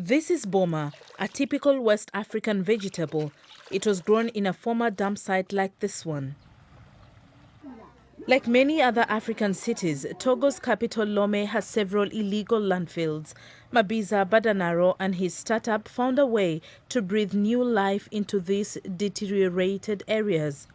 This is boma, a typical West African vegetable. It was grown in a former dump site like this one. Like many other African cities, Togo's capital Lome has several illegal landfills. Mabiza Badanaro and his startup found a way to breathe new life into these deteriorated areas.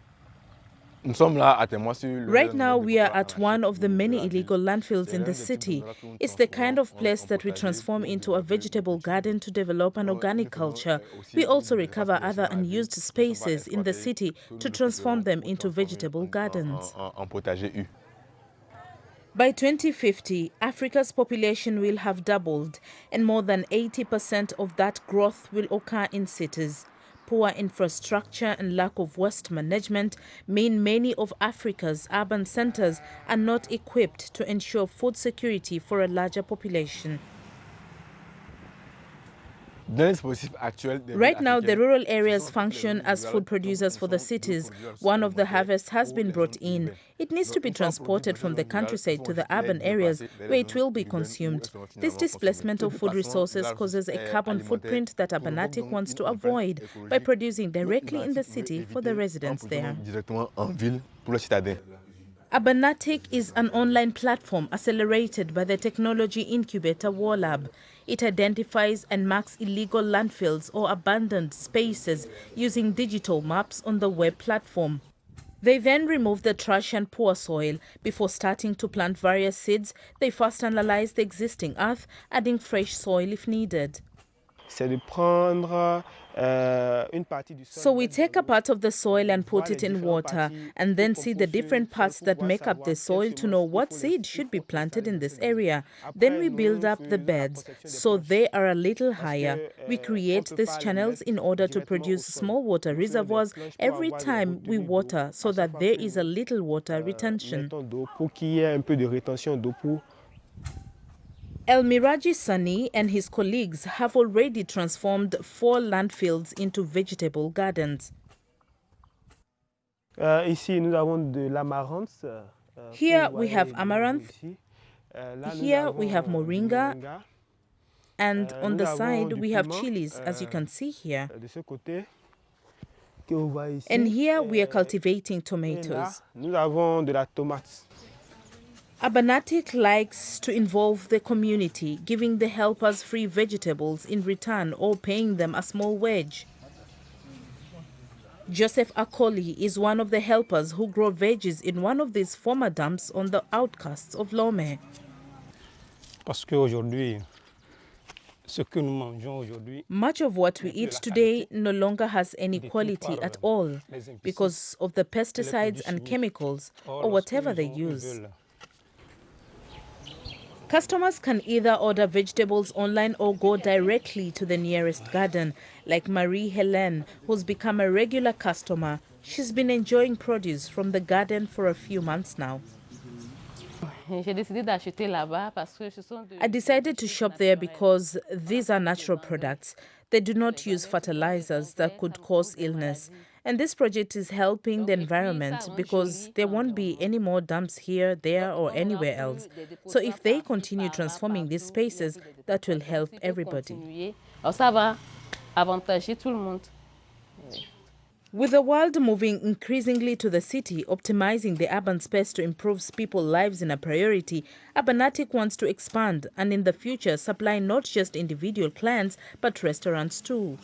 Right now, we are at one of the many illegal landfills in the city. It's the kind of place that we transform into a vegetable garden to develop an organic culture. We also recover other unused spaces in the city to transform them into vegetable gardens. By 2050, Africa's population will have doubled, and more than 80% of that growth will occur in cities. Poor infrastructure and lack of waste management mean many of Africa's urban centers are not equipped to ensure food security for a larger population. Right now, the rural areas function as food producers for the cities. One of the harvests has been brought in. It needs to be transported from the countryside to the urban areas where it will be consumed. This displacement of food resources causes a carbon footprint that Urbanattic wants to avoid by producing directly in the city for the residents there. Urbanattic is an online platform accelerated by the technology incubator WarLab. It identifies and marks illegal landfills or abandoned spaces using digital maps on the web platform. They then remove the trash and poor soil. Before starting to plant various seeds, they first analyze the existing earth, adding fresh soil if needed. So we take a part of the soil and put it in water, and then see the different parts that make up the soil to know what seed should be planted in this area. Then we build up the beds, so they are a little higher. We create these channels in order to produce small water reservoirs every time we water, so that there is a little water retention. El Miraji Sani and his colleagues have already transformed 4 landfills into vegetable gardens. Here we have amaranth, here we have moringa, and on the side we have chilies, as you can see here. And here we are cultivating tomatoes. Urbanattic likes to involve the community, giving the helpers free vegetables in return or paying them a small wage. Joseph Akoli is one of the helpers who grow veggies in one of these former dumps on the outskirts of Lome. Much of what we eat today no longer has any quality at all because of the pesticides and chemicals or whatever they use. Customers can either order vegetables online or go directly to the nearest garden, like Marie-Helene, who's become a regular customer. She's been enjoying produce from the garden for a few months now. I decided to shop there because these are natural products. They do not use fertilizers that could cause illness. And this project is helping the environment because there won't be any more dumps here, there, or anywhere else. So if they continue transforming these spaces, that will help everybody. With the world moving increasingly to the city, optimizing the urban space to improve people's lives in a priority, Urbanattic wants to expand and in the future supply not just individual clients but restaurants too.